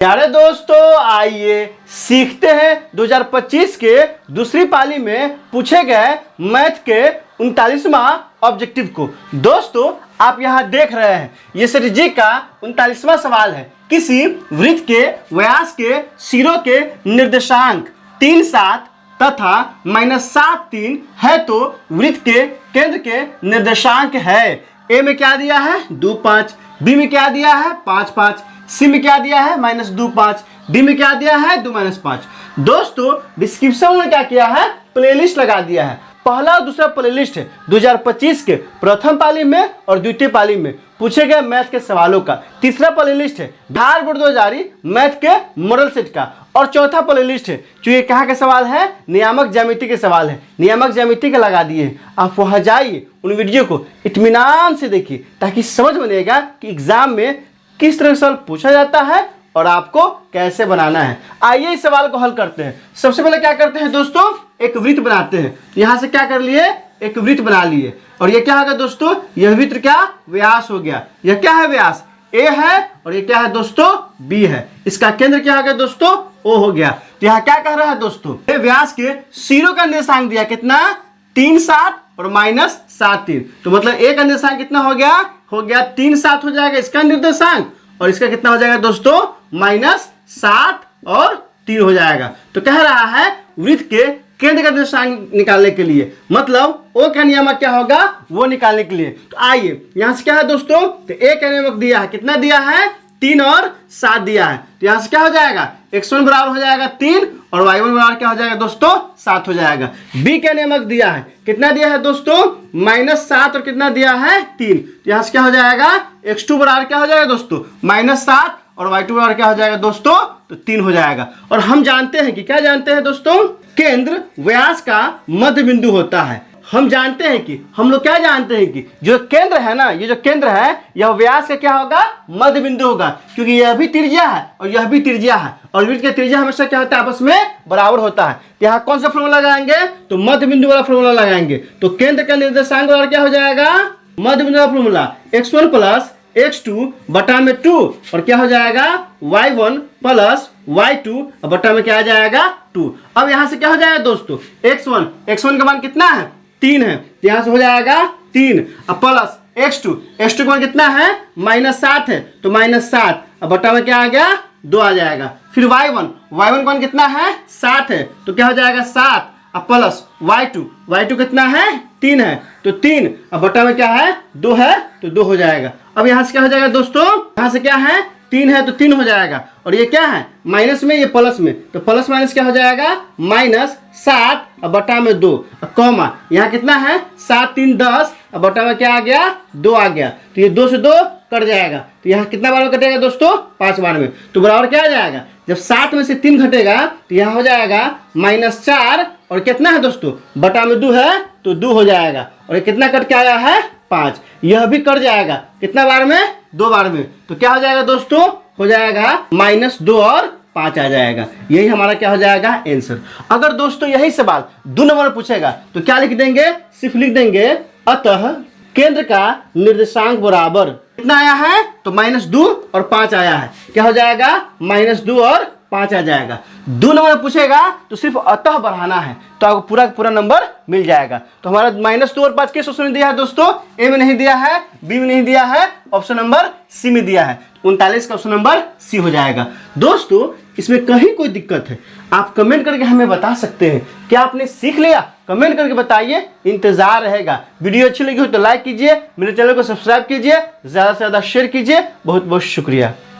प्यारे दोस्तों, आइए सीखते हैं 2025 के दूसरी पाली में पूछे गए मैथ के 39वां ऑब्जेक्टिव को। दोस्तों, आप यहाँ देख रहे हैं ये सेट जी का 39वां सवाल है। किसी वृत्त के व्यास के सिरों के निर्देशांक 3, 7 तथा -7, 3 है तो वृत्त के केंद्र के निर्देशांक है। ए में क्या दिया है 2, 5, बी में क्या दिया है 5, 5, सी में क्या दिया है -2, 5, डी में क्या दिया है 2, -5। दोस्तों, डिस्क्रिप्शन में क्या किया है प्लेलिस्ट लगा दिया है। पहला और दूसरा प्लेलिस्ट है 2025 के प्रथम पाली में और द्वितीय पाली में पूछे गए मैथ के सवालों का। तीसरा प्लेलिस्ट है बिहार बोर्ड 2000 मैथ के मॉडल सेट का। और चौथा प्लेलिस्ट है जो ये कहाँ के सवाल है नियामक ज्यामिति के सवाल है, नियामक ज्यामिति के लगा दिए हैं। आप वहाँ जाइए, उन वीडियो को इत्मीनान से देखिए ताकि समझ बनेगा कि एग्जाम में किस तरह से सवाल पूछा जाता है और आपको कैसे बनाना है। आइए इस सवाल को हल करते हैं। सबसे पहले क्या करते हैं दोस्तों, एक वृत्त बनाते हैं। यहाँ से क्या कर लिए, एक वृत्त बना लिए। और ये क्या होगा दोस्तों, यह वृत्त क्या व्यास हो गया। यह क्या है व्यास ए है और ये क्या है दोस्तों बी है। इसका केंद्र क्या हो गया दोस्तों ओ हो गया। तो यहाँ क्या कह रहा है दोस्तों, ये व्यास के सिरों का निर्देशांक दिया कितना 3, 7 और -7, 3। तो मतलब ए का निर्देशांक कितना हो गया 3, 7 हो जाएगा इसका निर्देशांक। और इसका कितना हो जाएगा दोस्तों -7 और 3 हो जाएगा। तो कह रहा है वृत्त के केंद्र का निर्देशांक निकालने के लिए, मतलब ओ का नियामक क्या होगा वो निकालने के लिए। तो आइए यहां से क्या है दोस्तों, तो ए का नियामक दिया है कितना दिया है 3 और 7 दिया है। तो यहां से क्या हो जाएगा x1 बराबर हो जाएगा 3 और y1 बराबर क्या हो जाएगा दोस्तों 7 हो जाएगा। बी का नियामक दिया है कितना दिया है दोस्तों -7 और कितना दिया है 3। तो यहां से क्या हो जाएगा x2 बराबर क्या हो जाएगा दोस्तों -7 और y2 बराबर क्या हो जाएगा दोस्तों तो 3 हो जाएगा। और हम जानते हैं कि क्या जानते हैं दोस्तों, केंद्र व्यास का मध्य बिंदु होता है। हम जानते हैं कि हम लोग क्या जानते हैं कि जो केंद्र है ना, ये जो केंद्र है यह व्यास का क्या होगा मध्य बिंदु होगा, क्योंकि यह भी त्रिज्या है और यह भी त्रिज्या है और वृत्त की त्रिज्या हमेशा क्या होता है आपस में बराबर होता है। यहाँ कौन सा फॉर्मूला लगाएंगे, तो मध्य बिंदु वाला फॉर्मूला लगाएंगे। तो केंद्र का निर्देशांक बराबर क्या हो जाएगा मध्य बिंदु वाला फॉर्मूला x1 + x2 बटा में 2 और क्या हो जाएगा y1 + y2 बटा में क्या आ जाएगा 2। अब यहाँ से क्या हो जाएगा दोस्तों x1 का मान कितना है 3 है, तो यहाँ से हो जाएगा 3 अब प्लस x2 का मान कितना है -7 है, तो -7 अब बटा में क्या आ गया 2 आ जाएगा। फिर y1 का मान कितना है 7 है, तो क्या हो जाएगा 7 अब प्लस y2 कितना है 3 है, तो 3 अब बटा में क्या है 2 है, तो 2 हो जाएगा। अब यहाँ से क्या हो जाएगा दोस्तों, यहाँ से क्या है 3 है तो 3 हो जाएगा। और ये क्या है माइनस में, ये प्लस में, तो प्लस माइनस क्या हो जाएगा -7 अब बटा में 2 कॉमा यहाँ कितना है 7, 3, 10 अब बटा में क्या आ गया 2 आ गया। तो ये 2 से 2 कट जाएगा, तो यहाँ कितना बार में कटेगा दोस्तों 5 बार में। तो बराबर क्या आ जाएगा, जब 7 में से 3 घटेगा तो यहाँ हो जाएगा -4 और कितना है दोस्तों बटा में 2 है तो 2 हो जाएगा। और ये कितना कट के आया है 5, यह भी कट जाएगा कितना बार में 2 बार में। तो क्या हो जाएगा दोस्तों, हो जाएगा -2 और 5 आ जाएगा। यही हमारा क्या हो जाएगा आंसर। अगर दोस्तों यही सवाल 2 नंबर में पूछेगा तो क्या लिख देंगे, सिर्फ लिख देंगे अतः केंद्र का निर्देशांक बराबर कितना आया है, तो -2 और 5 आया है। क्या हो जाएगा -2 और 5 आ जाएगा। 2 नंबर पूछेगा तो सिर्फ अतः बढ़ाना है तो आपको पूरा नंबर मिल जाएगा। तो हमारा -2 और 5 किस ऑप्शन में दिया है दोस्तों, ए में नहीं दिया है, बी में नहीं दिया है, ऑप्शन नंबर सी में दिया है। 39 का ऑप्शन नंबर सी हो जाएगा। दोस्तों, इसमें कहीं कोई दिक्कत है आप कमेंट करके हमें बता सकते हैं। क्या आपने सीख लिया, कमेंट करके बताइए, इंतजार रहेगा। वीडियो अच्छी लगी हो तो लाइक कीजिए, मेरे चैनल को सब्सक्राइब कीजिए, ज़्यादा से ज़्यादा शेयर कीजिए। बहुत बहुत शुक्रिया।